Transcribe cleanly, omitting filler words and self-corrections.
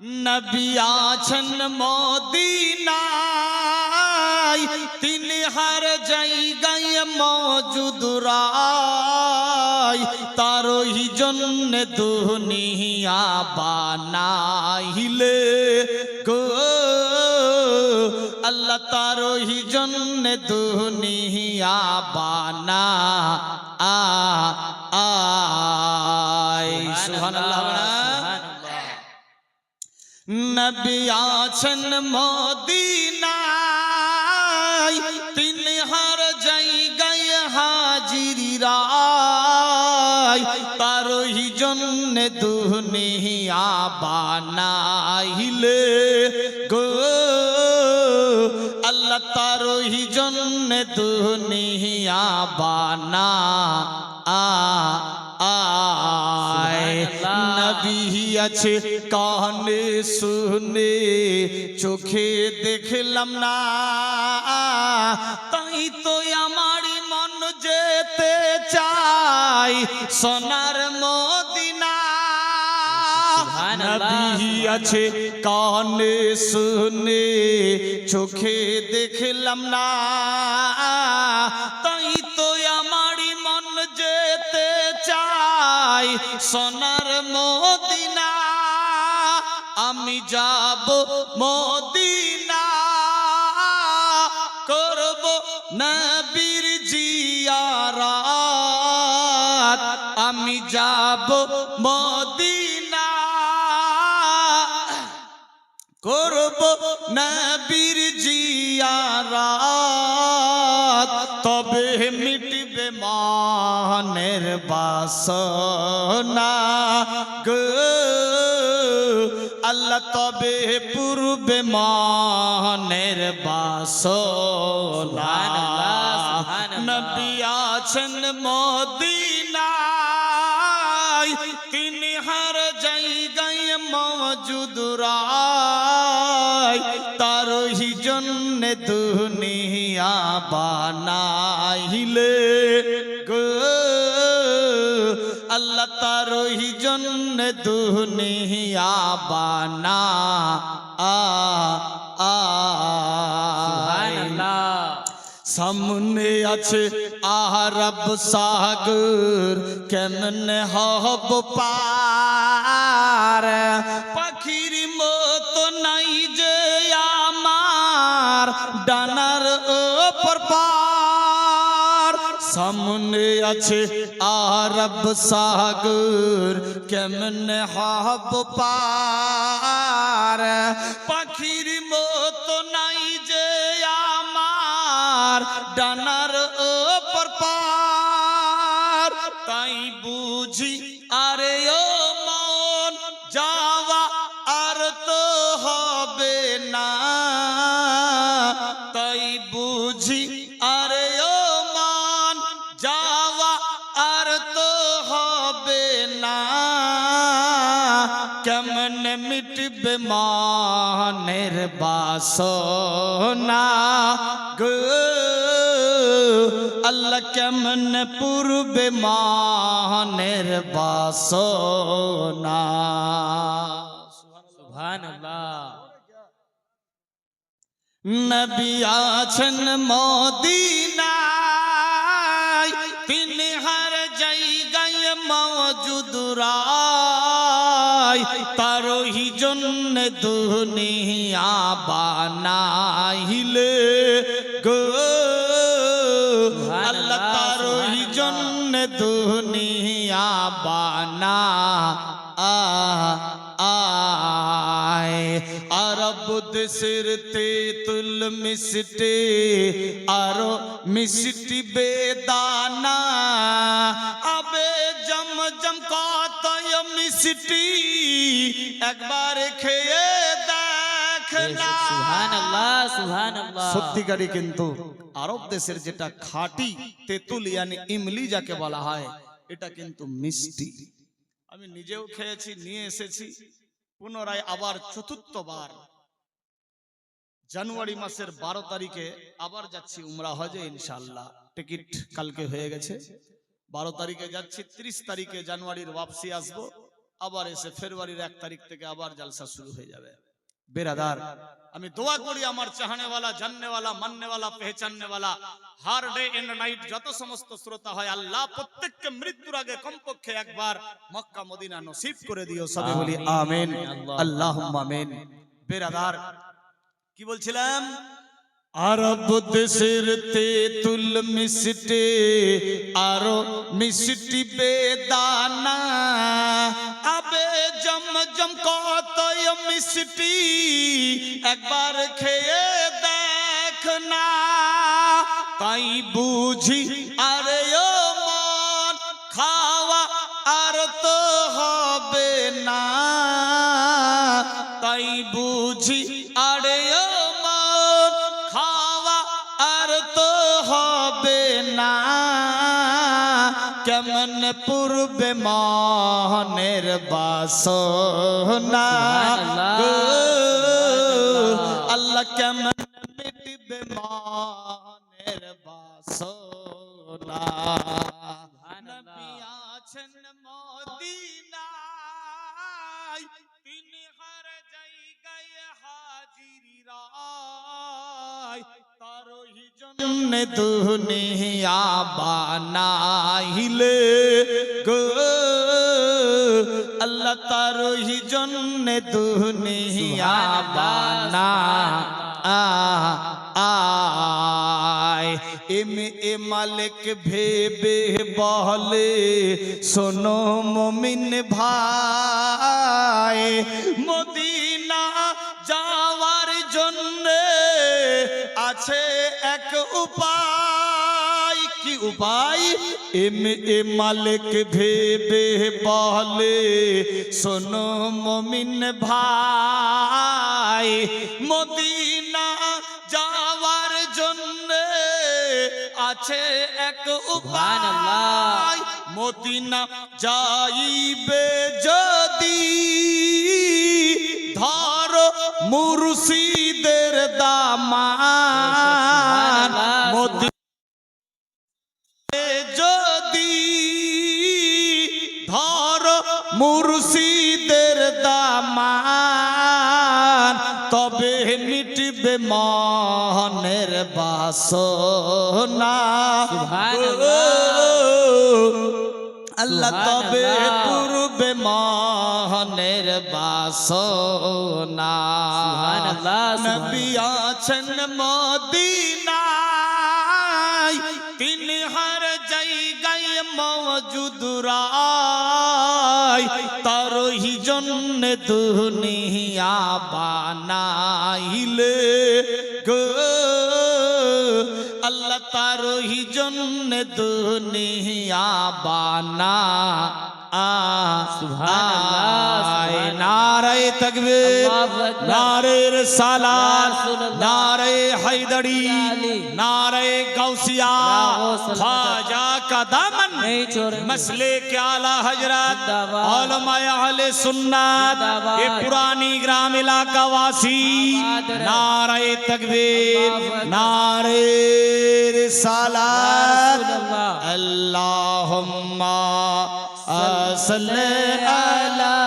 নবী আছেন মদিনায়, তিনি হর জায়গায় মওজুদ রায়। তারই জন্য দুনিয়া বানাইলে গো আল্লাহ, তারই জন্য দুনিয়া বানা সুবহানাল্লাহ। নবী আছেন মদিনায়, তিনি হর জায়গায় হাজির রায়। তারই জন্য দুনিয়া বানাইলে গো আল্লাহ, তারই জন্য দুনিয়া বানা নবী আছে কানে শুনে চোখে দেখলাম না, তাই তো আমার মন যেতে চাই সোনার মদিনা। নবী আছে কানে শুনে চোখে দেখলাম না, তাই তো আমার মন যেতে চাই সোনার মদিনা। আমি যাব মদিনা, করব নবীর জিয়ারত। আমি যাব মদিনা, করব নবীর জিয়ারত। তবে মিটবে মনের বাসনা গো আল্লাহ, তবে পূর্বে মনের বাসনা। নবী আছেন মদিনায়, তিনি হর জায়গায় মওজুদ রায়। তারই জন্য দুনিয়া বানাইলে গো আল্লাহ, তারই জন্য দুনিয়া বানা সামনে আছে আরব সাগর, কেমনে হব পার। পাখির মতো নাই যে আমার ডানার ওপর পার। সামনে আছে আরব সাগর, কেমনে হব পার। পাখির মতো নাই যে আমার ডানার ওপর পার। তাই বুঝি আরে ও মন যাওয়া আর তো হবে না, তাই বুঝি আরে ও মন যাওয়া আর তো হবে না। কেমনে মিটবে মনের বাসনা গো আল্লাহ, কেমনে পূর্বে মনের বাসনা। সুবহানাল্লাহ। নবী আছেন মদিনায়, তিনি হর জায়গায় মওজুদ রায়। তারই জন্য দুনিয়া বানাইলে গো আল্লাহ, তারই জন্য দুনিয়া বানা আরব দেশের তেঁতুল মিষ্টি, আরো মিষ্টি বেদানা। আবে জমজম কতই মিষ্টি, একবার খেয়ে দেখ না। সুবহানাল্লাহ, সুবহানাল্লাহ। সত্যিকারই কিন্তু আরব দেশের যেটা খাঁটি তেঁতুল ইয়ানি ইমলি যাকে বলা হয়, এটা কিন্তু মিষ্টি। আমি নিজেও খেয়েছি, নিয়ে এসেছি। পুনরায় আবার চতুর্থবার জানুয়ারি মাসের 12 তারিখে আবার যাচ্ছি উমরা হজে ইনশাআল্লাহ। টিকিট কালকে হয়ে গেছে। 12 তারিখে যাচ্ছি, 30 তারিখে জানুয়ারির ওয়াপসি আসবো। আবার এসে ফেব্রুয়ারির 1 তারিখ থেকে আবার জালসা শুরু হয়ে যাবে। বেরাদার, আমি দোয়া করি আমার চাহনেওয়ালা, জাননেওয়ালা, মাননেওয়ালা, পেহচাননেওয়ালা, হার ডে এন্ড নাইট যত সমস্ত শ্রোতা হয়, আল্লাহ প্রত্যেককে মৃত্যুর আগে কমপক্ষে একবার মক্কা মদিনা নসিব করে দিও। সবে বলি আমিন, আল্লাহুম্মা আমিন। বেরাদার, কি বলছিলাম? আরব দেশের তেঁতুল মিষ্টি আরো মিষ্টি বেদানা, আবে জমজম কতই মিষ্টি, একবার খেয়ে দেখ না। তাই বুঝি আরে ও মন, খাওয়া আর তো হবে না। তাই বুঝি আরে ও মন, খাওয়া আর তো হবে না। কেমন পূর্বে মনের বাসনা, আল্লাহ কেমন মিটবে মনের বাসনা। নবী আছেন মদিনায়, তিনি হর জায়গায় হাজির রায়। তারই জন্য দুনিয়া বানাইলে গো আল্লাহ, তারই জন্য দুনিয়া বানা আয়। এ মালিক ভেবে বলে শোনো মুমিন ভাই, মদিনা যাওয়ার জন্য আছে এক উপায়। কি উপায়? এ মালিক ভেবে বলে শোনো মুমিন ভাই, মদিনা যাওয়ার জন্য আছে এক উপায়। মদিনা যাইবে যদি ধরো মুর্শিদের দামান, মদিনা যদি ধরো মুর্শিদের দামান, তবে মিটবে মনের বাসনা। আল্লাহ তবে পূর্বে মনের বাসনা। নবী আছেন মদিনায়, তিনি হর জায়গায় মওজুদ রায়। তারই জন্য দুনিয়া বানাইলে গো আল্লাহ, তারই জন্য দুনিয়া বানা নারায়ে তাকবীর, নারে রিসালাত, নারে হায়দারি, নারে গাউসিয়া, ख्वाजा का दामन, मसले के आला हजरत, उलमाए अहले सुन्नत, ये पुरानी ग्राम इलाका वासी, नारे तकबीर, नारे रिसालत, अल्लाहुम्मा सल्ली अला